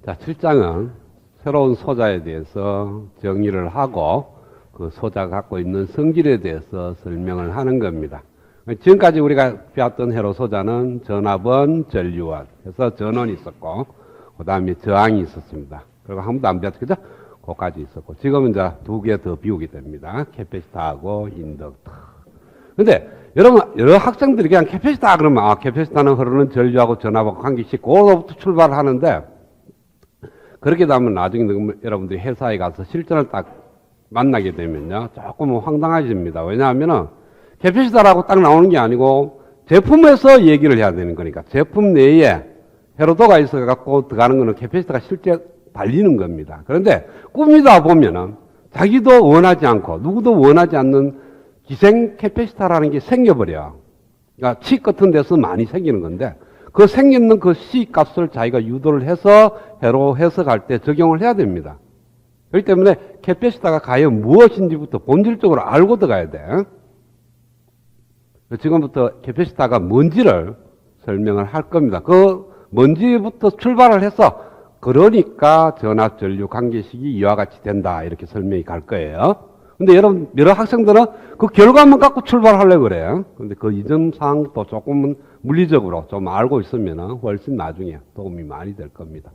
자, 7장은 새로운 소자에 대해서 정의를 하고 그 소자가 갖고 있는 성질에 대해서 설명을 하는 겁니다. 지금까지 우리가 배웠던 회로 소자는 전압원, 전류원 해서 전원이 있었고 그 다음에 저항이 있었습니다. 그리고 한 번도 안 배웠죠, 그죠? 그까지 있었고 지금은 이제 두 개 더 비우게 됩니다. 캐패시터하고 인덕터. 근데 여러분, 여러 학생들이 그냥 캐패시터 그러면 캐패시터는 흐르는 전류하고 전압하고 관계시 그거부터 출발을 하는데 그렇게 되면 나중에 여러분들이 회사에 가서 실전을 딱 만나게 되면요 조금 황당해집니다. 왜냐하면은 캐패시터라고 딱 나오는 게 아니고 제품에서 얘기를 해야 되는 거니까 제품 내에 회로도가 있어 갖고 들어가는 거는 캐패시터가 실제 달리는 겁니다. 그런데 꾸미다 보면은 자기도 원하지 않고 누구도 원하지 않는 기생 캐패시터라는 게 생겨버려. 그러니까 치 같은 데서 많이 생기는 건데 그 생기는 그 C 값을 자기가 유도를 해서 회로 해석할 때 적용을 해야 됩니다. 그렇기 때문에 캐패시터가 과연 무엇인지부터 본질적으로 알고 들어가야 돼. 지금부터 캐패시터가 뭔지를 설명을 할 겁니다. 그 뭔지부터 출발을 해서 그러니까 전압 전류 관계식이 이와 같이 된다 이렇게 설명이 갈 거예요. 근데 여러분 여러 학생들은 그 결과만 갖고 출발하려고 그래요. 근데 그 이전 사항도 조금은 물리적으로 좀 알고 있으면 훨씬 나중에 도움이 많이 될 겁니다.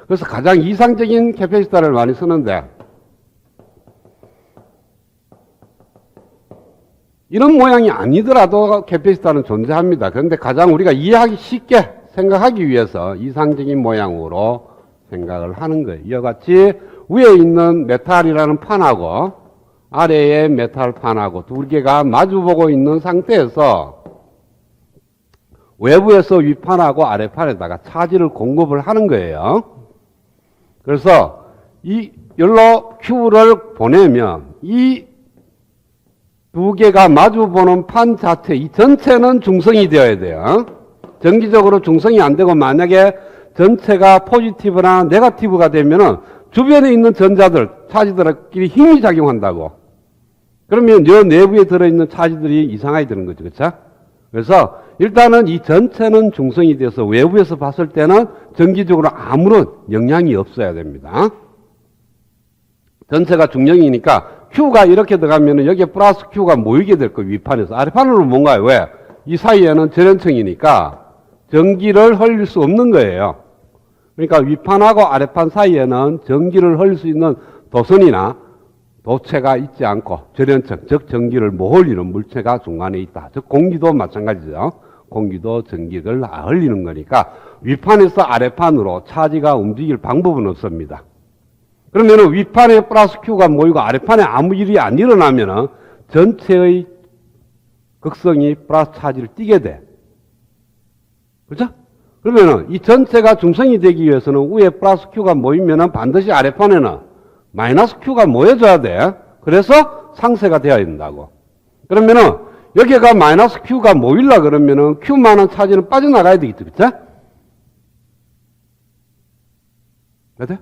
그래서 가장 이상적인 캐패시터를 많이 쓰는데 이런 모양이 아니더라도 캐패시터는 존재합니다. 그런데 가장 우리가 이해하기 쉽게 생각하기 위해서 이상적인 모양으로 생각을 하는 거예요. 이와 같이 위에 있는 메탈이라는 판하고 아래에 메탈 판하고 두 개가 마주보고 있는 상태에서 외부에서 윗판하고 아래판에다가 차지를 공급을 하는 거예요. 그래서 열로 Q를 보내면 이 두 개가 마주보는 판 자체, 이 전체는 중성이 되어야 돼요. 정기적으로 중성이 안 되고 만약에 전체가 포지티브나 네거티브가 되면은 주변에 있는 전자들, 차지들끼리 힘이 작용한다고. 그러면 이 내부에 들어있는 차지들이 이상하게 되는 거죠. 그렇죠? 그래서 일단은 이 전체는 중성이 돼서 외부에서 봤을 때는 정기적으로 아무런 영향이 없어야 됩니다. 전체가 중력이니까 Q가 이렇게 들어가면 여기에 플러스 Q가 모이게 될 거예요. 윗판에서. 아래판으로 뭔가요? 왜? 이 사이에는 절연층이니까 전기를 흘릴 수 없는 거예요. 그러니까 윗판하고 아래판 사이에는 전기를 흘릴 수 있는 도선이나 도체가 있지 않고 절연층, 즉 전기를 못 흘리는 물체가 중간에 있다. 즉 공기도 마찬가지죠. 공기도 전기를 흘리는 거니까 윗판에서 아래판으로 차지가 움직일 방법은 없습니다. 그러면은 윗판에 플러스 Q가 모이고 아래판에 아무 일이 안 일어나면은 전체의 극성이 플러스 차지를 띠게 돼. 그렇죠? 그러면은 이 전체가 중성이 되기 위해서는 위에 플러스 Q가 모이면은 반드시 아래판에는 마이너스 Q가 모여줘야 돼. 그래서 상쇄가 되어야 된다고. 그러면은 여기가 마이너스 Q가 모일라 그러면은 Q만한 차지는 빠져나가야 되겠죠. 그렇죠? 그래?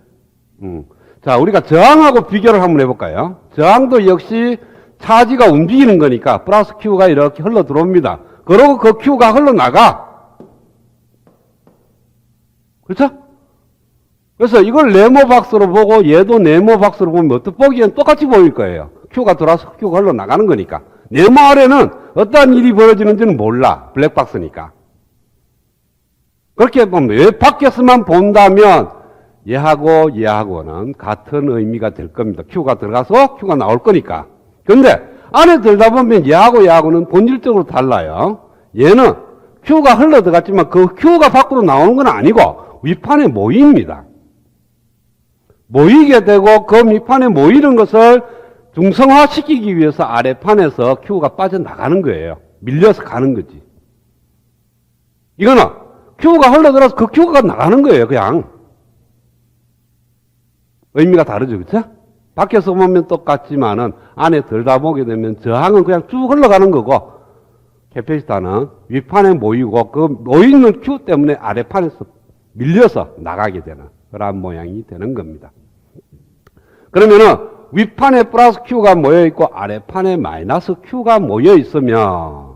자, 우리가 저항하고 비교를 한번 해볼까요? 저항도 역시 차지가 움직이는 거니까 플러스 Q가 이렇게 흘러 들어옵니다. 그러고 그 Q가 흘러나가. 그렇죠? 그래서 이걸 네모 박스로 보고 얘도 네모 박스로 보면 어떻게 보기엔 똑같이 보일 거예요. Q가 들어와서 Q가 흘러나가는 거니까. 네모 아래는 어떠한 일이 벌어지는지는 몰라. 블랙박스니까. 그렇게 보면 왜 밖에서만 본다면 얘하고는 같은 의미가 될 겁니다. Q가 들어가서 Q가 나올 거니까. 그런데 안에 들다 보면 얘하고는 본질적으로 달라요. 얘는 Q가 흘러 들어갔지만 그 Q가 밖으로 나오는 건 아니고 윗판에 모입니다. 모이게 되고 그 밑판에 모이는 것을 중성화시키기 위해서 아래판에서 Q가 빠져나가는 거예요. 밀려서 가는 거지. 이거는 Q가 흘러들어서 그 Q가 나가는 거예요. 그냥. 의미가 다르죠. 그렇죠? 밖에서 보면 똑같지만은 안에 들다 보게 되면 저항은 그냥 쭉 흘러가는 거고 캐패시터는 윗판에 모이고 그 모이는 Q 때문에 아래판에서 밀려서 나가게 되는 그런 모양이 되는 겁니다. 그러면은 윗판에 플러스 Q가 모여 있고 아래판에 마이너스 Q가 모여 있으면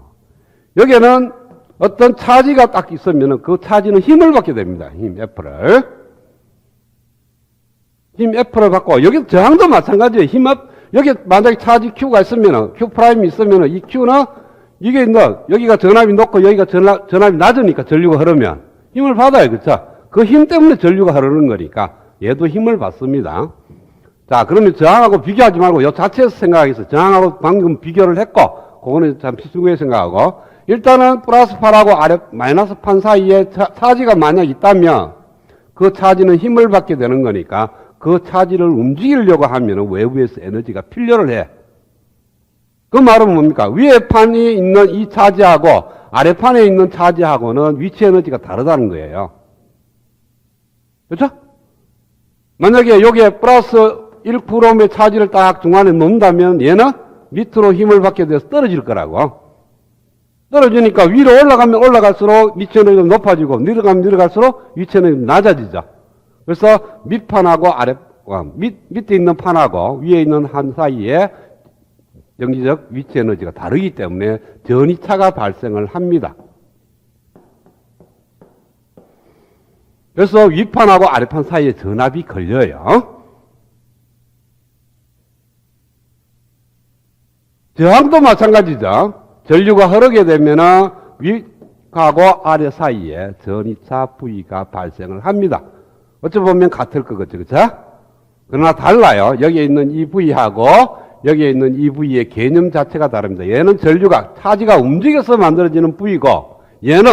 여기에는 어떤 차지가 딱 있으면은 그 차지는 힘을 받게 됩니다. 힘 F를. 힘 F를 갖고, 여기 저항도 마찬가지예요. 힘 F, 여기 만약에 차지 Q가 있으면은, Q 프라임이 있으면은, 이 Q는, 이게 여기가 전압이 높고, 여기가 전압이 낮으니까 전류가 흐르면, 힘을 받아요. 그쵸? 그 힘 때문에 전류가 흐르는 거니까, 얘도 힘을 받습니다. 자, 그러면 저항하고 비교하지 말고, 요 자체에서 생각하겠어요. 저항하고 방금 비교를 했고, 그거는 잠시 수구에 생각하고, 일단은 플러스 8하고 아래 마이너스 8 사이에 차지가 만약 있다면, 그 차지는 힘을 받게 되는 거니까, 그 차지를 움직이려고 하면 외부에서 에너지가 필요를 해. 그 말은 뭡니까? 위에 판이 있는 이 차지하고 아래 판에 있는 차지하고는 위치 에너지가 다르다는 거예요. 그렇죠? 만약에 여기에 플러스 1g의 차지를 딱 중간에 놓는다면 얘는 밑으로 힘을 받게 돼서 떨어질 거라고. 떨어지니까 위로 올라가면 올라갈수록 위치 에너지가 높아지고 내려가면 내려갈수록 위치 에너지가 낮아지죠. 그래서 밑판하고 밑에 있는 판하고 위에 있는 한 사이에 정지적 위치 에너지가 다르기 때문에 전이차가 발생을 합니다. 그래서 윗판하고 아래판 사이에 전압이 걸려요. 저항도 마찬가지죠. 전류가 흐르게 되면은 윗하고 아래 사이에 전이차 V가 발생을 합니다. 어찌 보면 같을 거겠죠. 그쵸? 그러나 달라요. 여기에 있는 이 V하고 여기에 있는 이 V의 개념 자체가 다릅니다. 얘는 전류가, 차지가 움직여서 만들어지는 V고, 얘는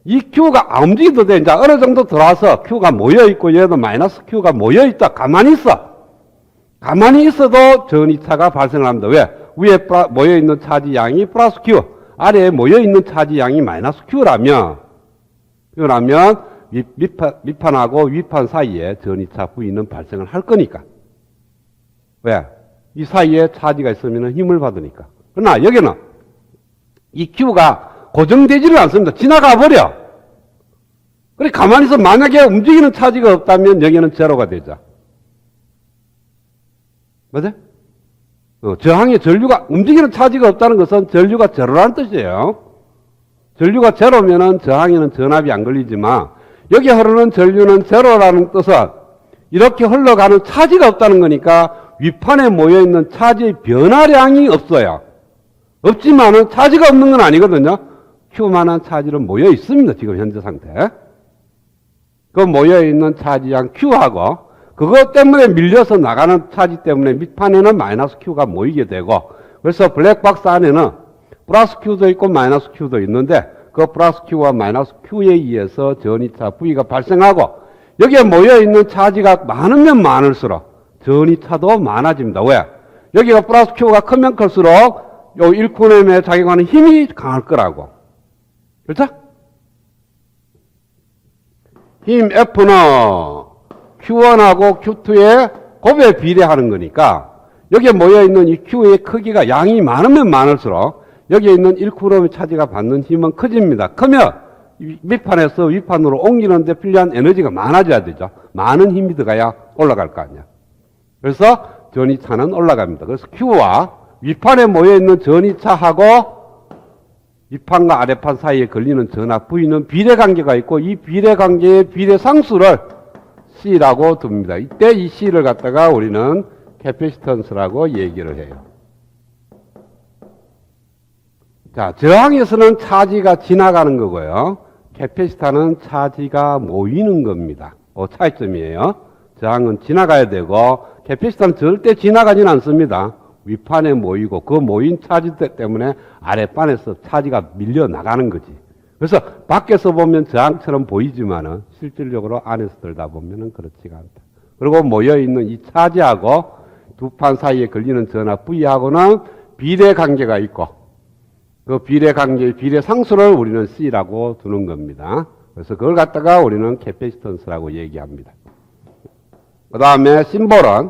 이 Q가 안 움직여도 돼. 이제 어느 정도 들어와서 Q가 모여있고, 얘도 마이너스 Q가 모여있다. 가만히 있어. 가만히 있어도 전이차가 발생을 합니다. 왜? 위에 모여있는 차지 양이 플러스 Q, 아래에 모여있는 차지 양이 마이너스 Q라면, 밑판하고 윗판 사이에 전이차 V는 발생을 할 거니까. 왜? 이 사이에 차지가 있으면 힘을 받으니까. 그러나 여기는 이 Q가 고정되지를 않습니다. 지나가 버려. 그래, 가만히 있어. 만약에 움직이는 차지가 없다면 여기는 제로가 되죠. 맞아요? 저항의 전류가, 움직이는 차지가 없다는 것은 전류가 제로라는 뜻이에요. 전류가 제로면은 저항에는 전압이 안 걸리지만, 여기 흐르는 전류는 제로라는 뜻은 이렇게 흘러가는 차지가 없다는 거니까 윗판에 모여있는 차지의 변화량이 없어요. 없지만은 차지가 없는 건 아니거든요. Q만한 차지는 모여 있습니다. 지금 현재 상태. 그 모여있는 차지양 Q하고 그것 때문에 밀려서 나가는 차지 때문에 밑판에는 마이너스 Q가 모이게 되고, 그래서 블랙박스 안에는 플러스 Q도 있고 마이너스 Q도 있는데 그 플러스 Q와 마이너스 Q에 의해서 전이차 V가 발생하고, 여기에 모여있는 차지가 많으면 많을수록 전이차도 많아집니다. 왜? 여기가 플러스 Q가 크면 클수록 요 1쿠럼에 작용하는 힘이 강할 거라고. 그렇죠? 힘 F는 Q1하고 Q2의 곱에 비례하는 거니까 여기에 모여있는 이 Q의 크기가 양이 많으면 많을수록 여기에 있는 1쿠럼의 차지가 받는 힘은 커집니다. 크면 밑판에서 윗판으로 옮기는데 필요한 에너지가 많아져야 되죠. 많은 힘이 들어가야 올라갈 거 아니야. 그래서 전이차는 올라갑니다. 그래서 Q와 윗판에 모여있는 전이차하고 윗판과 아래판 사이에 걸리는 전압 V는 비례관계가 있고, 이 비례관계의 비례상수를 C라고 둡니다. 이때 이 C를 갖다가 우리는 캐패시턴스라고 얘기를 해요. 자, 저항에서는 차지가 지나가는 거고요. 캐패시터는 차지가 모이는 겁니다. 차이점이에요. 저항은 지나가야 되고 캐패시터는 절대 지나가지는 않습니다. 윗판에 모이고 그 모인 차지 때문에 아랫판에서 차지가 밀려 나가는 거지. 그래서 밖에서 보면 저항처럼 보이지만은 실질적으로 안에서 들다 보면은 그렇지가 않다. 그리고 모여 있는 이 차지하고 두 판 사이에 걸리는 전압 V하고는 비례 관계가 있고, 그 비례 관계의 비례 상수를 우리는 C라고 두는 겁니다. 그래서 그걸 갖다가 우리는 캐패시턴스라고 얘기합니다. 그 다음에 심볼은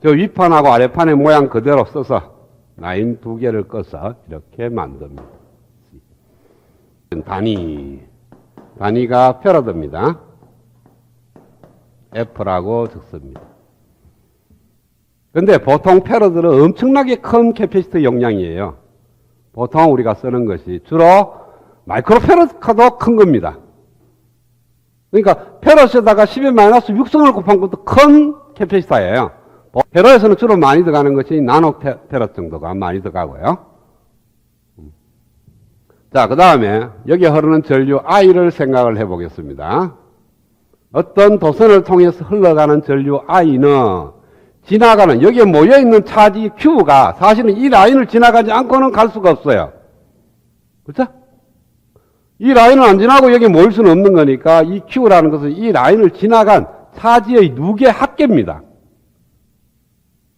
저 윗판하고 아래판의 모양 그대로 써서 라인 두 개를 꺼서 이렇게 만듭니다. 단위가 패러드입니다. F라고 적습니다. 근데 보통 패러드는 엄청나게 큰 캐패시터 용량이에요. 보통 우리가 쓰는 것이 주로 마이크로 패러드도 큰 겁니다. 그러니까 페럿에다가 10의 마이너스 6성을 곱한 것도 큰 캐패시터예요. 페럿에서는 주로 많이 들어가는 것이 나노 페럿 정도가 많이 들어가고요. 자, 그 다음에 여기 흐르는 전류 I를 생각을 해보겠습니다. 어떤 도선을 통해서 흘러가는 전류 I는 지나가는 여기에 모여있는 차지 Q가 사실은 이 라인을 지나가지 않고는 갈 수가 없어요. 그렇죠? 이 라인을 안 지나고 여기 모일 수는 없는 거니까 이 Q라는 것은 이 라인을 지나간 차지의 누계 합계입니다.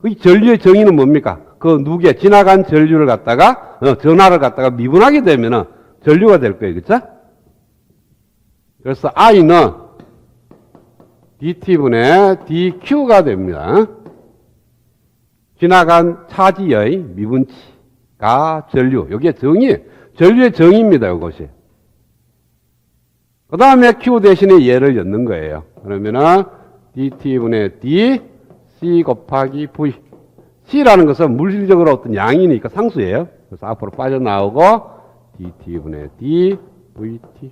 이 전류의 정의는 뭡니까? 그 누계, 지나간 전류를 갖다가, 전하를 갖다가 미분하게 되면은 전류가 될 거예요. 그렇죠? 그래서 I는 dt분의 dq가 됩니다. 지나간 차지의 미분치가 전류. 이게 정의, 전류의 정의입니다. 이것이. 그 다음에 q 대신에 얘를 엮는 거예요. 그러면은 dt분의 d, c 곱하기 v. c라는 것은 물질적으로 어떤 양이니까 상수예요. 그래서 앞으로 빠져나오고 dt분의 d, vt.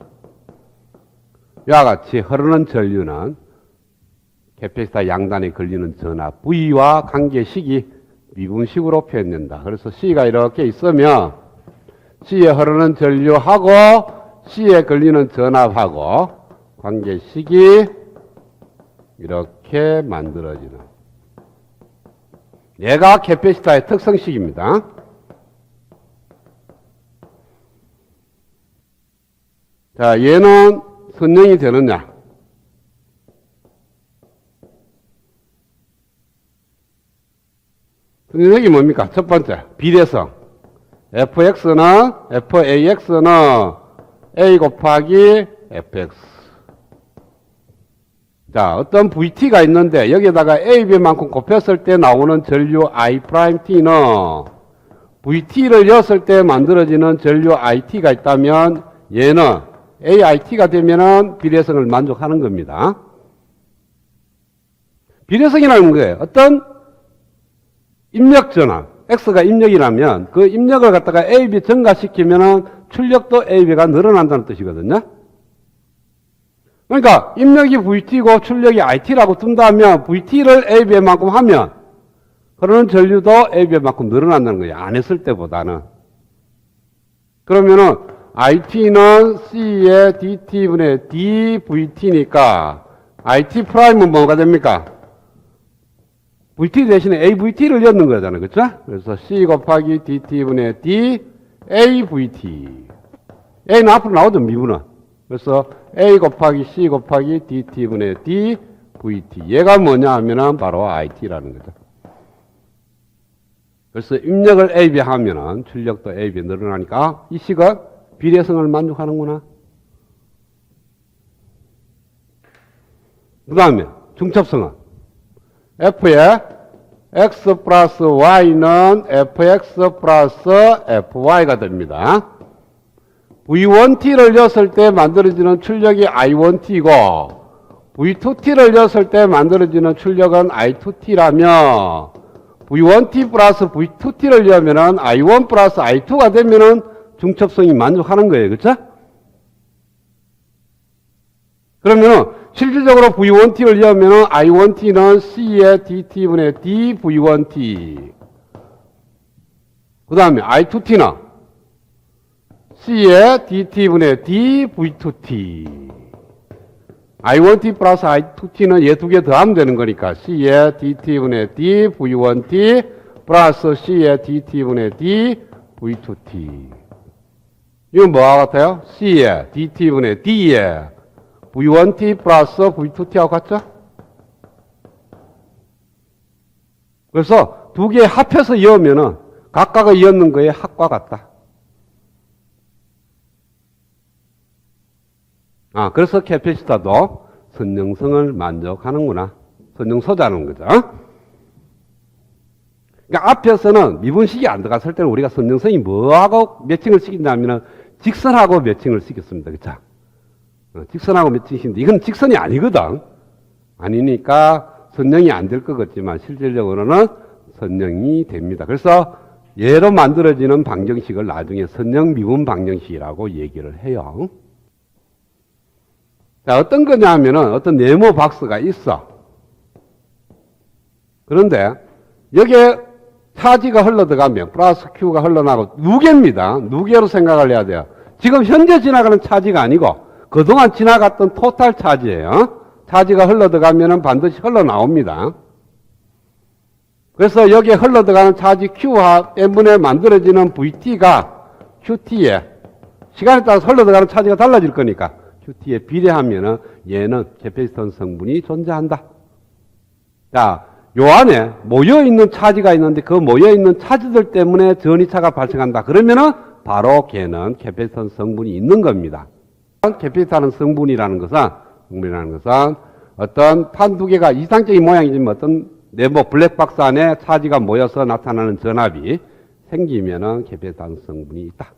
이와 같이 흐르는 전류는 캐패시터 양단에 걸리는 전하 V와 관계식이 미분식으로 표현된다. 그래서 C가 이렇게 있으면 C에 흐르는 전류하고 C에 걸리는 전압하고 관계식이 이렇게 만들어지는, 얘가 캐패시터의 특성식입니다. 자, 얘는 선형이 되느냐? 선형이 뭡니까? 첫 번째, 비례성. fx는, fax는 a 곱하기 fx. 자, 어떤 vt가 있는데 여기에다가 a, b만큼 곱했을 때 나오는 전류 i't는 vt를 였을 때 만들어지는 전류 it가 있다면 얘는 ait가 되면은 비례성을 만족하는 겁니다. 비례성이라는 거예요. 어떤 입력 전압, x가 입력이라면 그 입력을 갖다가 a, b 증가시키면은 출력도 a, b가 늘어난다는 뜻이거든요. 그러니까 입력이 vt고 출력이 it라고 둔다면 vt를 a, b만큼 하면 그러는 전류도 a, b만큼 늘어난다는 거예요. 안 했을 때보다는. 그러면은 it는 c의 dt분의 dvt니까 it 프라임은 뭐가 됩니까? vt 대신에 avt를 엮는 거잖아요. 그렇죠? 그래서 c 곱하기 dt분의 d avt. a는 앞으로 나오죠, 미분은. 그래서 a 곱하기 c 곱하기 dt분의 dvt. 얘가 뭐냐 하면은 바로 it라는 거죠. 그래서 입력을 ab 하면은 출력도 ab 늘어나니까 이 식은 비례성을 만족하는구나. 그 다음에 중첩성은 f의 x 플러스 y는 fx 플러스 fy가 됩니다. v1t를 였을 때 만들어지는 출력이 i1t고 v2t를 였을 때 만들어지는 출력은 i2t라면 v1t 플러스 v2t를 여면은 i1 플러스 i2가 되면은 중첩성이 만족하는 거예요. 그렇죠? 그러면은 실질적으로 v1t를 여면은 i1t는 c의 dt분의 dv1t. 그 다음에 i2t는 c의 dt분의 dv2t. i1t 플러스 i2t는 얘 두 개 더하면 되는 거니까 c의 dt분의 dv1t 플러스 c의 dt분의 dv2t. 이건 뭐와 같아요? c의 dt분의 d의 v1t 플러스 v2t하고 같죠? 그래서 두 개 합해서 이으면은 각각의 이었는 거에 합과 같다. 그래서 캐패시터도 선형성을 만족하는구나. 선형소자는 거죠. 그러니까 앞에서는 미분식이 안 들어갔을 때는 우리가 선형성이 뭐하고 매칭을 시킨다면 직선하고 매칭을 시켰습니다. 그쵸? 직선하고 매칭시킨데 이건 직선이 아니거든. 아니니까 선형이 안 될 것 같지만 실질적으로는 선형이 됩니다. 그래서 얘로 만들어지는 방정식을 나중에 선형 미분 방정식이라고 얘기를 해요. 자, 어떤 거냐 하면은 어떤 네모 박스가 있어. 그런데 여기에 차지가 흘러들어가면 플러스 Q가 흘러나가고 누계입니다. 누계로 생각을 해야 돼요. 지금 현재 지나가는 차지가 아니고 그동안 지나갔던 토탈 차지예요. 차지가 흘러들어가면 반드시 흘러나옵니다. 그래서 여기에 흘러들어가는 차지 Q와 때문에 만들어지는 VT가 QT에 시간에 따라서 흘러들어가는 차지가 달라질 거니까 QT에 비례하면은 얘는 캐패시턴스 성분이 존재한다. 자, 요 안에 모여있는 차지가 있는데 그 모여있는 차지들 때문에 전이차가 발생한다. 그러면은 바로 걔는 캐패시턴스 성분이 있는 겁니다. 캐패시턴스 성분이라는 것은 어떤 판 두 개가 이상적인 모양이지만 어떤 네모 블랙박스 안에 차지가 모여서 나타나는 전압이 생기면은 캐패시턴스 성분이 있다.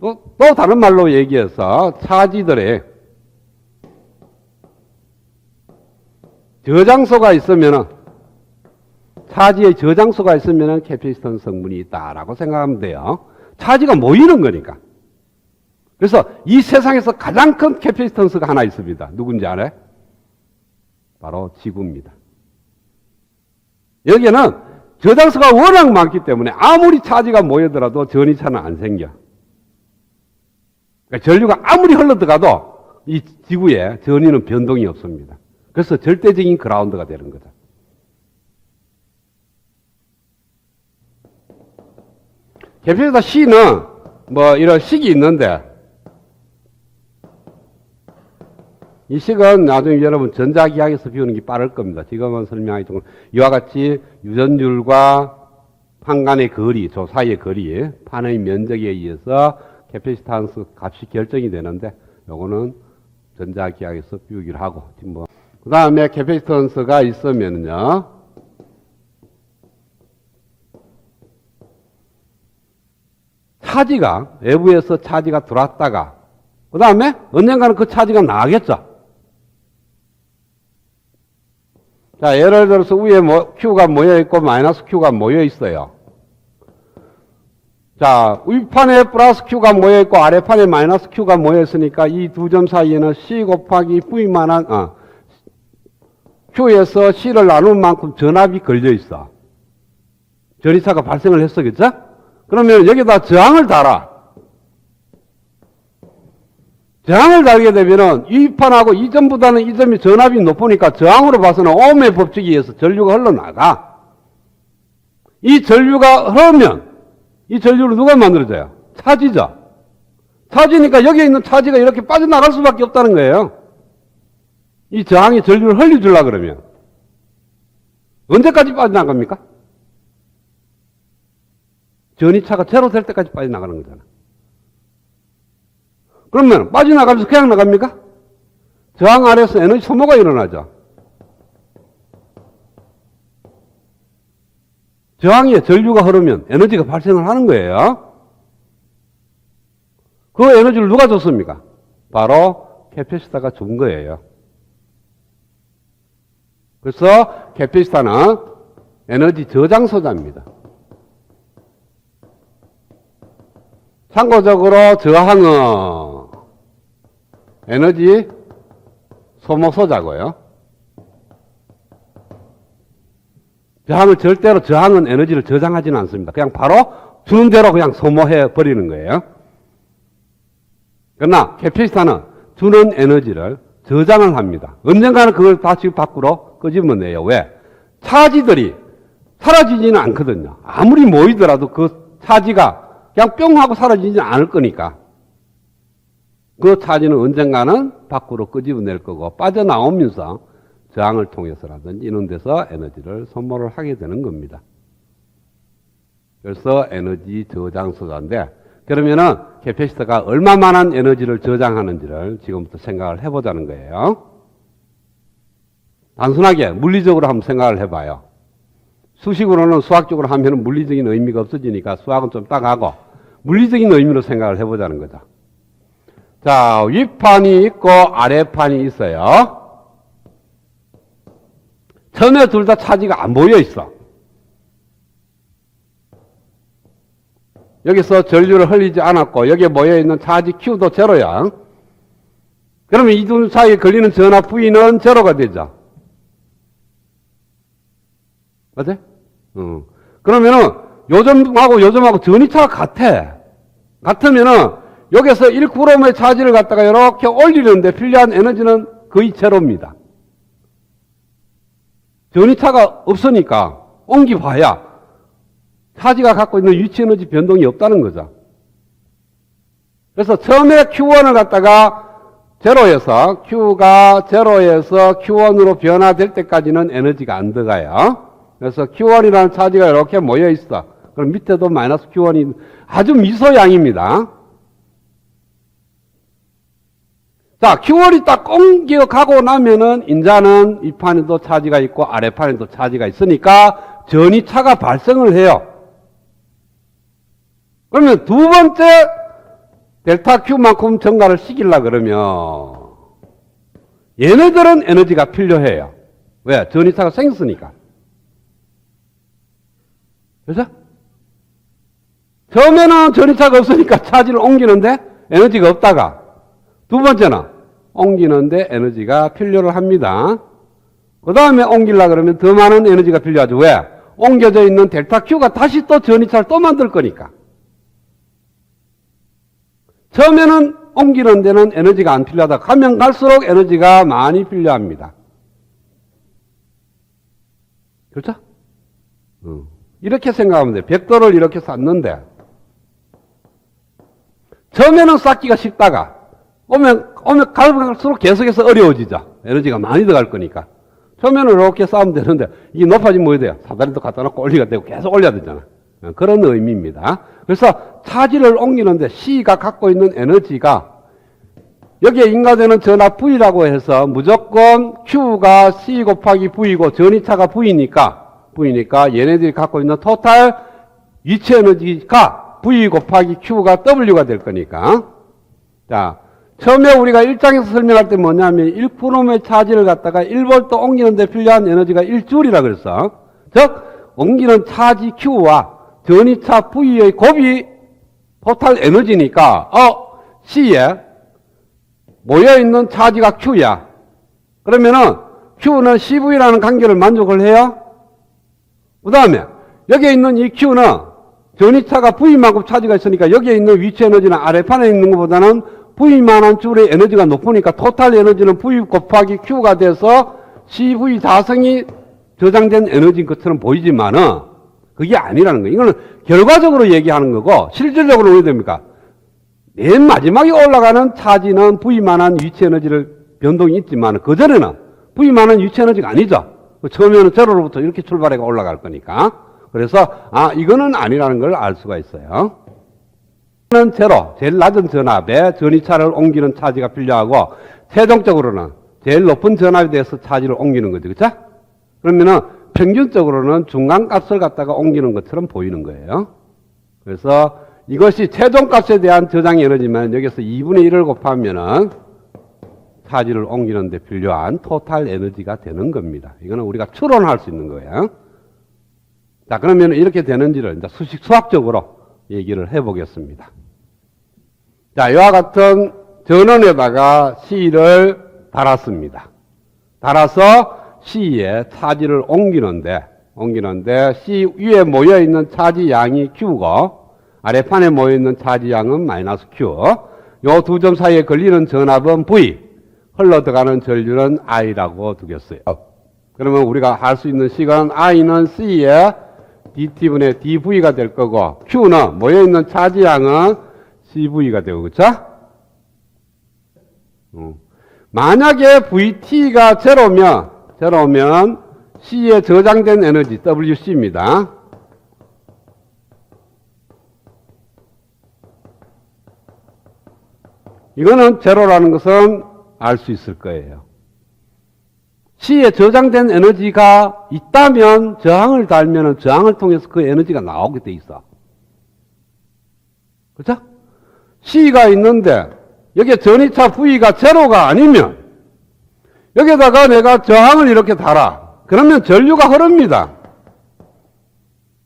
또 다른 말로 얘기해서 차지들의 저장소가 있으면은 차지의 저장소가 있으면은 캐패시턴스 성분이 있다라고 생각하면 돼요. 차지가 모이는 거니까. 그래서 이 세상에서 가장 큰 캐패시턴스가 하나 있습니다. 누군지 알아요? 바로 지구입니다. 여기에는 저장소가 워낙 많기 때문에 아무리 차지가 모여들어도 전이차는 안 생겨. 그러니까 전류가 아무리 흘러들어가도 이 지구에 전이는 변동이 없습니다. 그래서 절대적인 그라운드가 되는 거죠. 캐패시터 C는 뭐 이런 식이 있는데 이 식은 나중에 여러분 전자기하에서 배우는 게 빠를 겁니다. 지금은 설명하기 좀 이와 같이 유전율과 판 간의 거리, 저 사이의 거리, 판의 면적에 의해서 캐패시턴스 값이 결정이 되는데 요거는 전자기하에서 배우기를 하고 뭐 그 다음에 캐패시턴스가 있으면요 차지가 외부에서 차지가 들어왔다가 그 다음에 언젠가는 그 차지가 나가겠죠. 자, 예를 들어서 위에 Q가 모여있고 마이너스 Q가 모여있어요. 자, 윗판에 플러스 Q가 모여있고 아래판에 마이너스 Q가 모여있으니까 이 두 점 사이에는 C 곱하기 V만한 Q에서 C를 나누는 만큼 전압이 걸려있어. 전이차가 발생을 했어. 그죠? 그러면 여기다 저항을 달아. 저항을 달게 되면은 이 판하고 이 점보다는 이 점이 전압이 높으니까 저항으로 봐서는 ohm의 법칙에 의해서 전류가 흘러나가. 이 전류가 흐르면 이 전류를 누가 만들어줘요? 차지죠. 차지니까 여기에 있는 차지가 이렇게 빠져나갈 수밖에 없다는 거예요. 이 저항이 전류를 흘려주려고 그러면 언제까지 빠져나갑니까? 전이차가 제로 될 때까지 빠져나가는 거잖아. 그러면 빠져나가면서 그냥 나갑니까? 저항 아래에서 에너지 소모가 일어나죠. 저항에 전류가 흐르면 에너지가 발생을 하는 거예요. 그 에너지를 누가 줬습니까? 바로 캐패시터가 준 거예요. 그래서 캐패시터는 에너지 저장소자입니다. 참고적으로 저항은 에너지 소모소자고요. 저항은 에너지를 저장하지는 않습니다. 그냥 바로 주는 대로 그냥 소모해 버리는 거예요. 그러나 캐패시터는 주는 에너지를 저장을 합니다. 언젠가는 그걸 다시 밖으로 끄집어내요. 왜? 차지들이 사라지지는 않거든요. 아무리 모이더라도 그 차지가 그냥 뿅 하고 사라지지는 않을 거니까. 그 차지는 언젠가는 밖으로 끄집어낼 거고 빠져나오면서 저항을 통해서라든지 이런 데서 에너지를 소모를 하게 되는 겁니다. 그래서 에너지 저장소자인데 그러면은 캐패시터가 얼마만한 에너지를 저장하는지를 지금부터 생각을 해보자는 거예요. 단순하게 물리적으로 한번 생각을 해봐요. 수식으로는 수학적으로 하면 물리적인 의미가 없어지니까 수학은 좀 따가고 물리적인 의미로 생각을 해보자는 거죠. 자, 윗판이 있고 아래판이 있어요. 처음에 둘 다 차지가 안 모여 있어. 여기서 전류를 흘리지 않았고 여기에 모여있는 차지 Q도 제로야. 그러면 이 둘 사이에 걸리는 전압 V는 제로가 되죠. 맞아요? 그러면은 요점하고 전위차가 같아. 같으면은 여기서 1g의 차지를 갖다가 이렇게 올리는데 필요한 에너지는 거의 제로입니다. 전위차가 없으니까 옮겨봐야 차지가 갖고 있는 위치 에너지 변동이 없다는 거죠. 그래서 처음에 Q1을 갖다가 Q가 제로에서 Q1으로 변화될 때까지는 에너지가 안 들어가요. 그래서 Q1이라는 차지가 이렇게 모여 있어. 그럼 밑에도 마이너스 Q1이 아주 미소양입니다. 자, Q1이 딱 옮겨가고 나면은 인자는 이 판에도 차지가 있고 아래 판에도 차지가 있으니까 전위차가 발생을 해요. 그러면 두 번째 델타 Q만큼 증가를 시키려고 그러면 얘네들은 에너지가 필요해요. 왜? 전위차가 생겼으니까. 그죠? 처음에는 전위차가 없으니까 차지를 옮기는데 에너지가 없다가 두 번째는 옮기는데 에너지가 필요를 합니다. 그 다음에 옮기려고 그러면 더 많은 에너지가 필요하죠. 왜? 옮겨져 있는 델타 Q가 다시 또 전위차를 또 만들 거니까. 처음에는 옮기는 데는 에너지가 안 필요하다. 가면 갈수록 에너지가 많이 필요합니다. 그렇죠? 이렇게 생각하면 돼요. 벽돌을 이렇게 쌓는데 처음에는 쌓기가 쉽다가 오면 갈수록 계속해서 어려워지죠. 에너지가 많이 들어갈 거니까. 처음에는 이렇게 쌓으면 되는데 이게 높아지면 뭐 해야 돼요? 사다리도 갖다 놓고 올리가 되고 계속 올려야 되잖아. 그런 의미입니다. 그래서 차지를 옮기는데 C가 갖고 있는 에너지가 여기에 인가되는 전압 V라고 해서 무조건 Q가 C 곱하기 V고 전위차가 V니까 얘네들이 갖고 있는 토탈 위치 에너지가 V 곱하기 Q가 W가 될 거니까. 자, 처음에 우리가 1장에서 설명할 때 뭐냐면 1g의 차지를 갖다가 1V 옮기는데 필요한 에너지가 1J이라 그랬어. 즉 옮기는 차지 Q와 전위차 V의 곱이 토탈 에너지니까 C에 모여있는 차지가 Q야. 그러면은 Q는 CV라는 관계를 만족을 해요. 그 다음에 여기에 있는 이 Q는 전위차가 V만큼 차지가 있으니까 여기에 있는 위치 에너지는 아래판에 있는 것보다는 V만한 줄의 에너지가 높으니까 토탈 에너지는 V 곱하기 Q가 돼서 CV 자성이 저장된 에너지인 것처럼 보이지만은 그게 아니라는 거예요. 이거는 결과적으로 얘기하는 거고 실질적으로 어떻게 됩니까? 맨 마지막에 올라가는 차지는 V만한 위치 에너지를 변동이 있지만 그전에는 V만한 위치 에너지가 아니죠. 처음에는 제로로부터 이렇게 출발해가 올라갈 거니까. 그래서 이거는 아니라는 걸 알 수가 있어요. 는 제로, 제일 낮은 전압에 전위차를 옮기는 차지가 필요하고 최종적으로는 제일 높은 전압에 대해서 차지를 옮기는 거죠. 그렇죠? 그러면은 평균적으로는 중간값을 갖다가 옮기는 것처럼 보이는 거예요. 그래서 이것이 최종값에 대한 저장 에너지만 여기서 2분의 1을 곱하면은 차지를 옮기는 데 필요한 토탈 에너지가 되는 겁니다. 이거는 우리가 추론할 수 있는 거예요. 자, 그러면 이렇게 되는지를 이제 수학적으로 얘기를 해보겠습니다. 자, 이와 같은 전원에다가 C를 달았습니다. 달아서 C에 차지를 옮기는데 C 위에 모여있는 차지 양이 Q고 아래판에 모여있는 차지 양은 마이너스 Q. 요 두 점 사이에 걸리는 전압은 V. 흘러 들어가는 전류는 I라고 두겠어요. 그러면 우리가 할 수 있는 시간은 I는 C에 dt분의 dv가 될 거고 q는 모여있는 차지양은 cv가 되고 그렇죠? 만약에 vt가 제로면 c에 저장된 에너지 wc입니다. 이거는 제로라는 것은 알 수 있을 거예요. C에 저장된 에너지가 있다면 저항을 달면 저항을 통해서 그 에너지가 나오게 돼 있어. 그렇죠? C가 있는데 여기에 전위차 V가 제로가 아니면 여기다가 내가 저항을 이렇게 달아. 그러면 전류가 흐릅니다.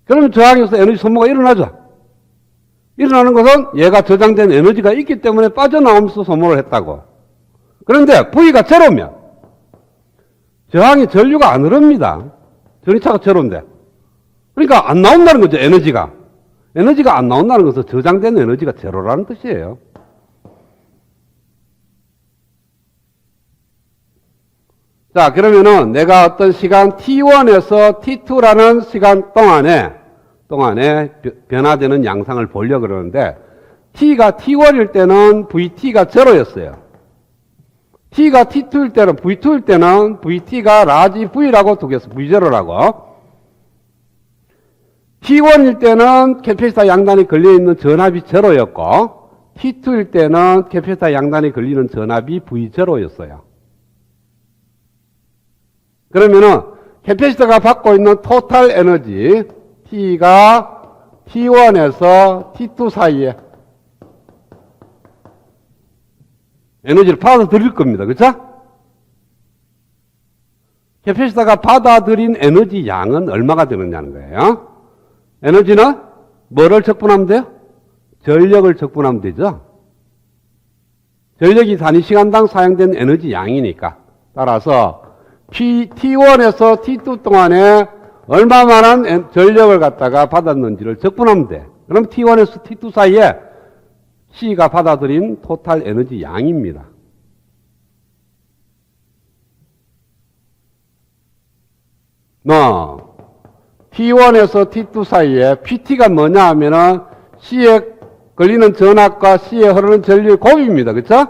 그러면 저항에서 에너지 소모가 일어나죠. 일어나는 것은 얘가 저장된 에너지가 있기 때문에 빠져나오면서 소모를 했다고. 그런데 V가 제로면 저항이 전류가 안 흐릅니다. 전위차가 제로인데. 그러니까 안 나온다는 거죠, 에너지가. 에너지가 안 나온다는 것은 저장된 에너지가 제로라는 뜻이에요. 자, 그러면은 내가 어떤 시간 t1에서 t2라는 시간 동안에 변화되는 양상을 보려고 그러는데, t가 t1일 때는 vt가 제로였어요. t가 t2일 때는, v2일 때는 vt가 라지 v라고 두겠어. v0라고. t1일 때는 캐패시터 양단이 걸려있는 전압이 제로였고, t2일 때는 캐패시터 양단이 걸리는 전압이 v0였어요. 그러면은 캐패시터가 받고 있는 토탈 에너지 T가 T1에서 T2 사이에 에너지를 받아들일 겁니다. 그렇죠? 캐패시터가 받아들인 에너지 양은 얼마가 되느냐는 거예요. 에너지는 뭐를 적분하면 돼요? 전력을 적분하면 되죠. 전력이 단위 시간당 사용된 에너지 양이니까. 따라서 T1에서 T2 동안에 얼마만한 전력을 갖다가 받았는지를 적분하면 돼. 그럼 T1에서 T2 사이에 C가 받아들인 토탈 에너지 양입니다. T1에서 T2 사이에 PT가 뭐냐 하면은 C에 걸리는 전압과 C에 흐르는 전류의 곱입니다. 그렇죠?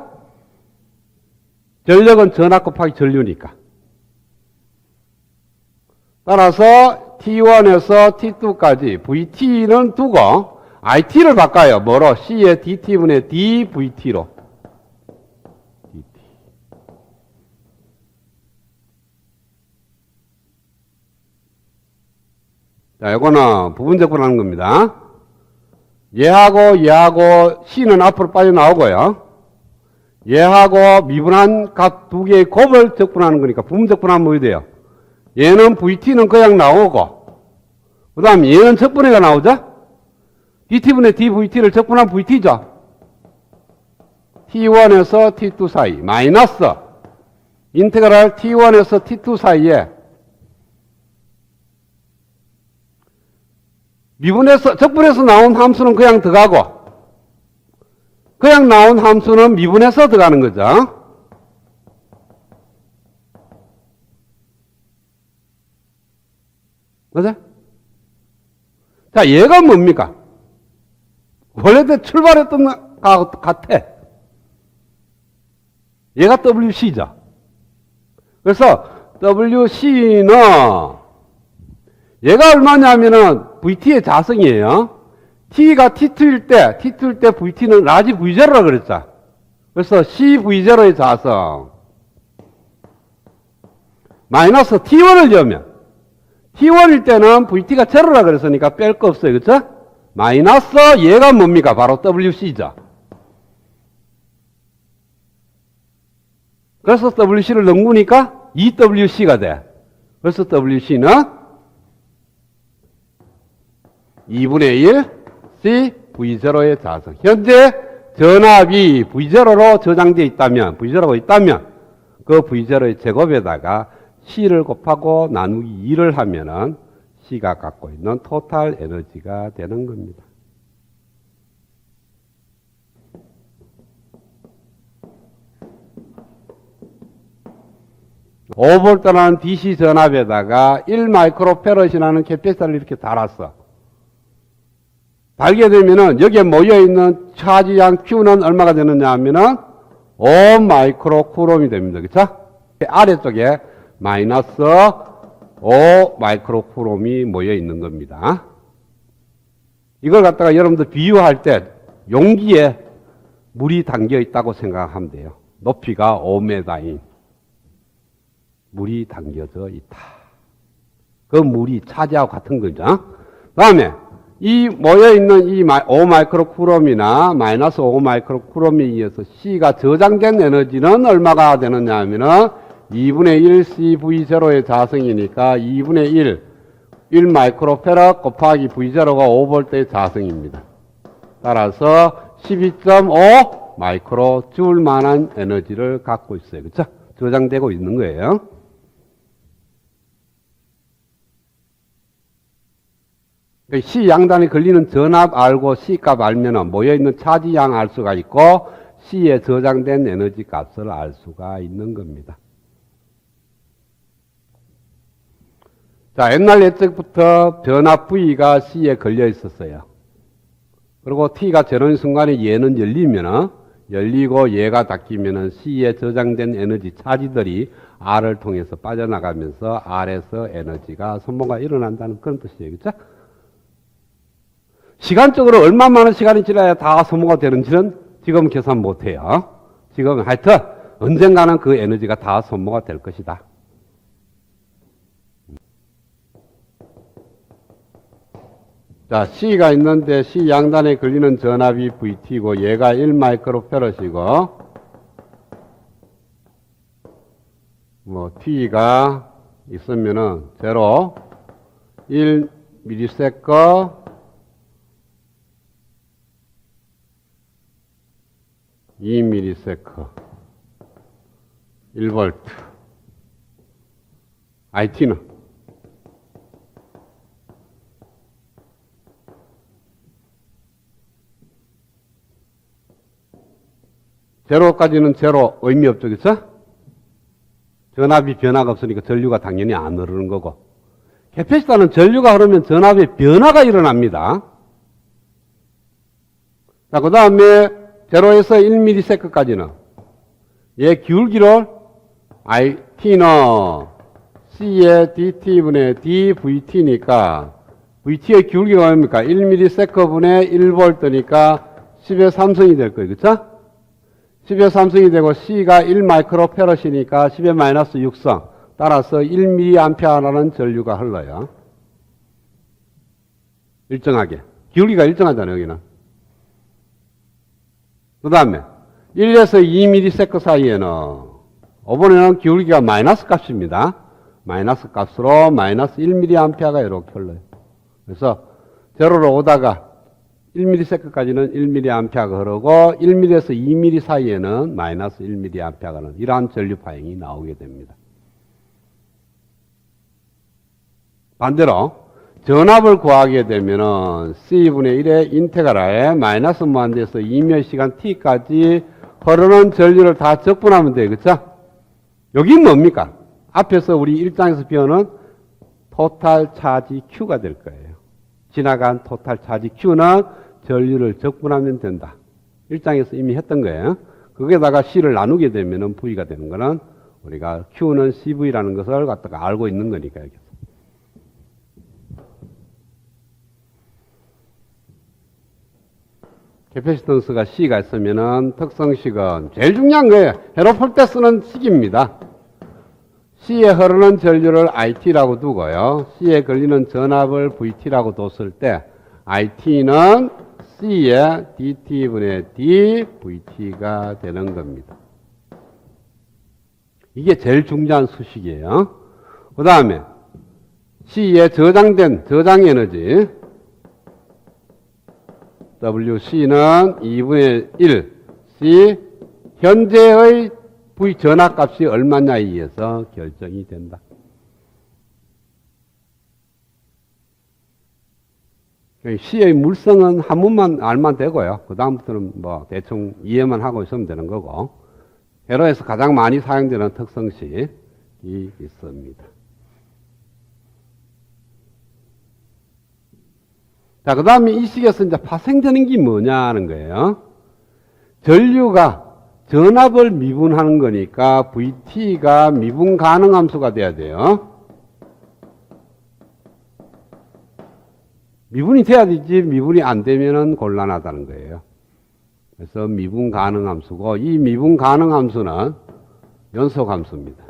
전력은 전압 곱하기 전류니까. 따라서 T1에서 T2까지 VT는 두고 IT를 바꿔요. 뭐로? C의 DT분의 DVT로. DT. 자, 이거는 부분적분하는 겁니다. 얘하고 C는 앞으로 빠져나오고요. 얘하고 미분한 값 두 개의 곱을 적분하는 거니까 부분적분하면 뭐 돼요? 얘는 VT는 그냥 나오고, 그 다음 얘는 적분해가 나오죠? DT분의 DVT를 적분하면 VT죠? T1에서 T2 사이, 마이너스, 인테그랄 T1에서 T2 사이에, 미분해서, 적분해서 나온 함수는 그냥 들어가고, 그냥 나온 함수는 미분해서 들어가는 거죠? 맞아? 자, 얘가 뭡니까? 원래도 출발했던 것 같아. 얘가 WC죠. 그래서 WC는 얘가 얼마냐면은 VT의 자성이에요. T가 T2일 때 VT는 라지 V0라 그랬죠. 그래서 CV0의 자성 마이너스 T1을 넣으면 T1일 때는 VT가 제로라 그랬으니까 뺄 거 없어요. 그쵸? 마이너스 얘가 뭡니까? 바로 WC죠. 그래서 WC를 넣으니까 EWC가 돼. 그래서 WC는 2분의 1 C V0의 자성. 현재 전압이 V0로 저장되어 있다면, V0가 있다면 그 V0의 제곱에다가 C를 곱하고 나누기 2를 하면은 C가 갖고 있는 토탈 에너지가 되는 겁니다. (5V라는) DC 전압에다가 1마이크로페럿이라는 캐패시터를 이렇게 달았어. 달게 되면은 여기에 모여있는 차지한 Q는 얼마가 되느냐 하면은 5마이크로쿠롬이 됩니다. 그쵸? 아래쪽에 마이너스 5마이크로쿠롬이 모여 있는 겁니다. 이걸 갖다가 여러분들 비유할 때 용기에 물이 담겨 있다고 생각하면 돼요. 높이가 5m인 물이 담겨져 있다. 그 물이 차지하고 같은 거죠. 그 다음에 이 모여있는 이 5마이크로쿠롬이나 마이너스 5마이크로쿠롬에 의해서 C가 저장된 에너지는 얼마가 되느냐 하면은 2분의 1 CV0의 자성이니까 2분의 1 마이크로페럿 곱하기 V0가 5V의 자성입니다. 따라서 12.5 마이크로 줄만한 에너지를 갖고 있어요. 그렇죠? 저장되고 있는 거예요. C 양단에 걸리는 전압 알고 C 값 알면 모여있는 차지 양 알 수가 있고 C에 저장된 에너지 값을 알 수가 있는 겁니다. 자, 옛날 예측부터 변압 V가 C에 걸려 있었어요. 그리고 T가 저런 순간에 얘는 열리고 얘가 닫히면은 C에 저장된 에너지 차지들이 R을 통해서 빠져나가면서 R에서 에너지가 소모가 일어난다는 그런 뜻이에요. 그렇죠? 시간적으로 얼마 많은 시간이 지나야 다 소모가 되는지는 지금 계산 못 해요. 지금 하여튼 언젠가는 그 에너지가 다 소모가 될 것이다. 자, C가 있는데 C 양단에 걸리는 전압이 VT고 얘가 1마이크로페럿이고 T가 있으면은 0, 1mS 2ms 1V IT는 제로까지는 제로 의미 없죠. 그렇죠? 전압이 변화가 없으니까 전류가 당연히 안 흐르는 거고 캐패시터는 전류가 흐르면 전압의 변화가 일어납니다. 자, 그 다음에 제로에서 1ms까지는 얘 기울기를 T는 C의 dt분의 dvt니까 vt의 기울기가 뭡니까? 1ms분의 1V니까 10의 3승이 될 거예요. 그렇죠? 10의 3승이 되고 C가 1마이크로페럿이니까 10의 마이너스 6승 따라서 1mA라는 전류가 흘러요. 일정하게. 기울기가 일정하잖아요. 여기는. 그 다음에 1에서 2ms 사이에는 이번에는 기울기가 마이너스 값입니다. 마이너스 값으로 마이너스 1mA가 이렇게 흘러요. 그래서 제로로 오다가 1ms까지는 1mA가 흐르고 1m에서 2mm 사이에는 마이너스 1mA가 흐르는 이러한 전류 파행이 나오게 됩니다. 반대로 전압을 구하게 되면은 C분의 1의 인테그랄에 마이너스 무한대에서 2몇 시간 T까지 흐르는 전류를 다 적분하면 돼요. 그쵸? 여기 뭡니까? 앞에서 우리 1장에서 배우는 토탈 차지 Q가 될 거예요. 지나간 토탈 차지 Q는 전류를 적분하면 된다. 1장에서 이미 했던 거예요. 거기에다가 C를 나누게 되면은 V가 되는 거는 우리가 Q는 CV라는 것을 갖다가 알고 있는 거니까 여기서. 캐패시턴스가 C가 있으면은 특성식은 제일 중요한 거예요. 회로 풀 때 쓰는 식입니다. C에 흐르는 전류를 IT라고 두고요. C에 걸리는 전압을 VT라고 뒀을 때 IT는 C의 DT분의 dVT가 되는 겁니다. 이게 제일 중요한 수식이에요. 그 다음에 C에 저장된 저장 에너지 WC는 2분의 1 C 현재의 V 전압값이 얼마냐에 의해서 결정이 된다. C의 물성은 한 번만 알면 되고요. 그 다음부터는 뭐 대충 이해만 하고 있으면 되는 거고 회로에서 가장 많이 사용되는 특성식이 있습니다. 자, 그 다음에 이 식에서 이제 파생되는 게 뭐냐 하는 거예요. 전류가 전압을 미분하는 거니까 VT가 미분 가능 함수가 돼야 돼요. 미분이 돼야 되지 미분이 안 되면은 곤란하다는 거예요. 그래서 미분 가능 함수고 이 미분 가능 함수는 연속 함수입니다.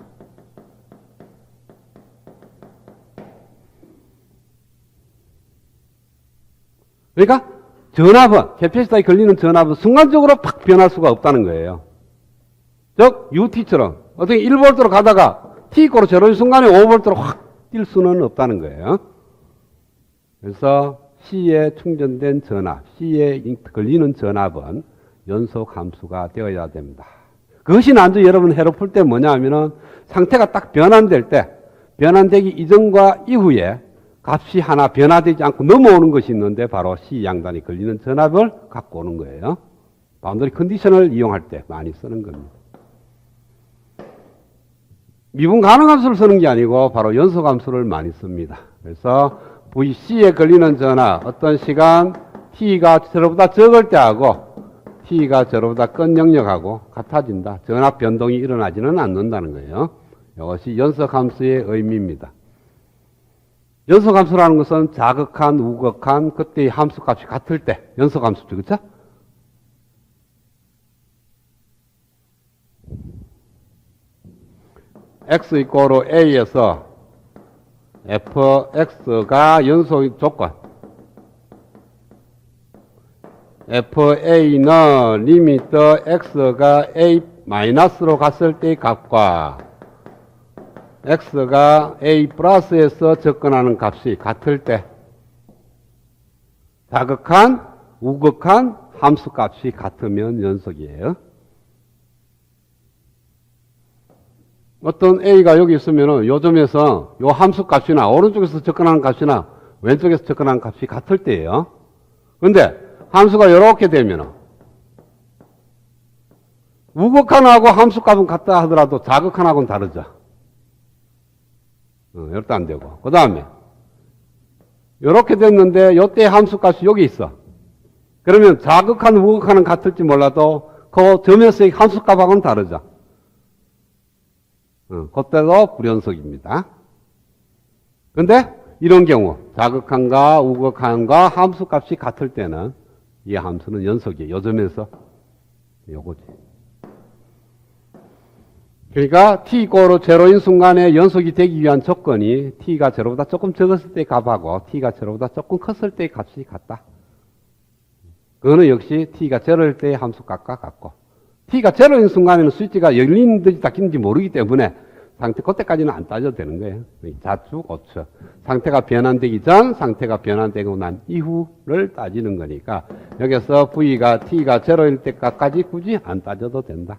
그러니까 전압은 캐패시터에 걸리는 전압은 순간적으로 팍 변할 수가 없다는 거예요. 즉 UT처럼 어떻게 1V로 가다가 T-0 저런 순간에 5V로 확 뛸 수는 없다는 거예요. 그래서 C에 충전된 전압, C에 걸리는 전압은 연속 함수가 되어야 됩니다. 그것이 난주 여러분 해로 풀 때 뭐냐 하면은 상태가 딱 변환될 때 변환되기 이전과 이후에 값이 하나 변화되지 않고 넘어오는 것이 있는데 바로 C 양단이 걸리는 전압을 갖고 오는 거예요. 바운더리 컨디션을 이용할 때 많이 쓰는 겁니다. 미분 가능함수를 쓰는 게 아니고 바로 연속함수를 많이 씁니다. 그래서 VC에 걸리는 전압 어떤 시간 T가 저로보다 적을 때하고 T가 저로보다 큰 영역하고 같아진다. 전압 변동이 일어나지는 않는다는 거예요. 이것이 연속함수의 의미입니다. 연속함수라는 것은 자극한, 우극한 그때의 함수값이 같을 때 연속함수죠. 그렇죠? x 이꼬르 a에서 fx가 연속 조건 fa는 리미터 x가 a 마이너스로 갔을 때의 값과 x가 a 플러스에서 접근하는 값이 같을 때 자극한, 우극한 함수값이 같으면 연속이에요. 어떤 a가 여기 있으면은 요점에서 요 함수값이나 오른쪽에서 접근하는 값이나 왼쪽에서 접근하는 값이 같을 때예요. 근데 함수가 이렇게 되면은 우극한하고 함수값은 같다 하더라도 자극한하고는 다르죠. 이것도 안 되고. 그 다음에 이렇게 됐는데 요때 함수값이 여기 있어. 그러면 자극한, 우극한은 같을지 몰라도 그 점에서의 함수값하고는 다르죠. 그때도 불연속입니다. 근데 이런 경우 자극한과 우극한과 함수값이 같을 때는 이 함수는 연속이에요. 요 점에서 요거지. 그러니까 t 이꼬르 제로인 순간에 연속이 되기 위한 조건이 t가 제로보다 조금 적었을 때 값하고 t가 제로보다 조금 컸을 때의 값이 같다. 그거는 역시 t가 제로일 때의 함수값과 같고 t가 제로인 순간에는 스위치가 열리는지 닫히는지 모르기 때문에 상태 그때까지는 안 따져도 되는 거예요. 좌측, 우측. 상태가 변환되기 전, 상태가 변환되고 난 이후를 따지는 거니까 여기서 V가 T가 제로일 때까지 굳이 안 따져도 된다.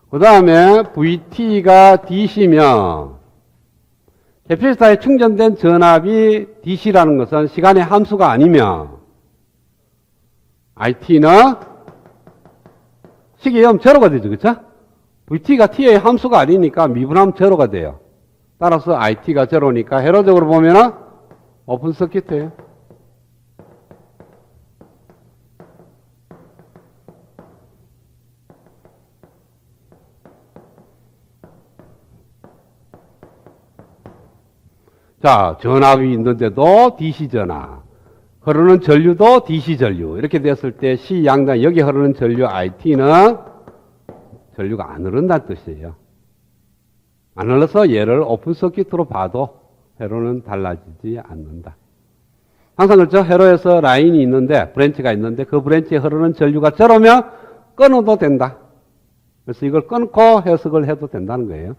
그 다음에 VT가 DC면 캐피시터에 충전된 전압이 DC라는 것은 시간의 함수가 아니면 IT는 시계염 제로가 되죠. 그렇죠? VT가 T의 함수가 아니니까 미분하면 제로가 돼요. 따라서 IT가 제로니까 회로적으로 보면은 오픈 서킷이에요. 자, 전압이 있는데도 DC 전압, 흐르는 전류도 DC 전류 이렇게 됐을 때 C 양단 여기 흐르는 전류 IT는 전류가 안 흐른다는 뜻이에요. 안 흘러서 얘를 오픈 서킷으로 봐도 회로는 달라지지 않는다. 항상 그렇죠? 회로에서 라인이 있는데 브랜치가 있는데 그 브랜치에 흐르는 전류가 저러면 끊어도 된다. 그래서 이걸 끊고 해석을 해도 된다는 거예요.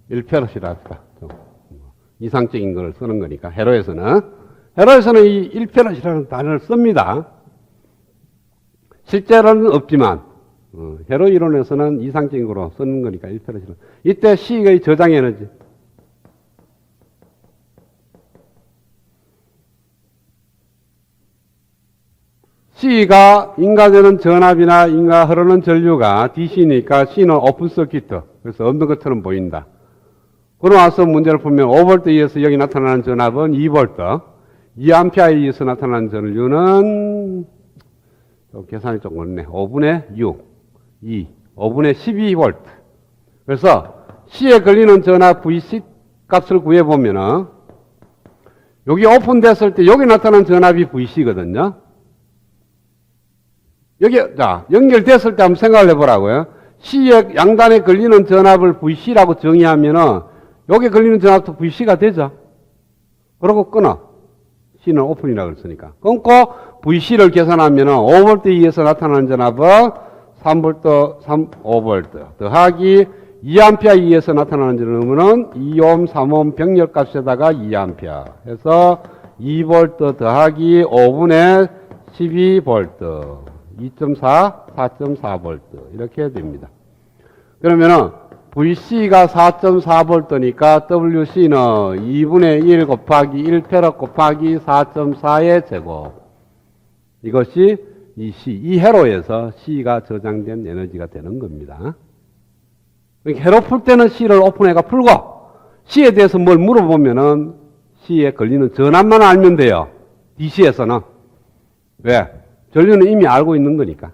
일페럿이랄까 이상적인 걸 쓰는 거니까 회로에서는 이 일페럿이라는 단어를 씁니다. 실제로는 없지만 회로 이론에서는 이상적인 거로 쓰는 거니까 일페럿이라는. 이때 C의 저장 에너지 C가 인가되는 전압이나 인가 흐르는 전류가 DC니까 C는 오픈 서킷, 그래서 없는 것처럼 보인다. 그러고 나서 문제를 풀면 5V에 의해서 여기 나타나는 전압은 2V, 2A에 의해서 나타나는 전류는 계산이 좀 어렵네. 5분의 6, 2, 5분의 12V. 그래서 C에 걸리는 전압 VC 값을 구해보면은 여기 오픈됐을 때 여기 나타나는 전압이 VC거든요. 여기, 자, 연결됐을 때 한번 생각을 해보라고요. C의 양단에 걸리는 전압을 VC라고 정의하면은, 여기 걸리는 전압도 VC가 되죠. 그러고 끊어. C는 오픈이라고 했으니까. 끊고, VC를 계산하면은, 5V 이에서 나타나는 전압은 3V, 5V, 더하기 2A 이에서 나타나는 전압은 2옴, 3옴 병렬값에다가 2A. 해서 2V 더하기 5분의 12V. 2.4, 4.4V 이렇게 됩니다. 그러면은 VC가 4.4V니까 WC는 2분의 1 곱하기 1페럿 곱하기 4.4의 제곱. 이것이 이 C, 이 회로에서 C가 저장된 에너지가 되는 겁니다. 회로 풀 때는 C를 오픈해가 풀고 C에 대해서 뭘 물어보면은 C에 걸리는 전압만 알면 돼요. DC에서는. 왜? 전류는 이미 알고 있는 거니까.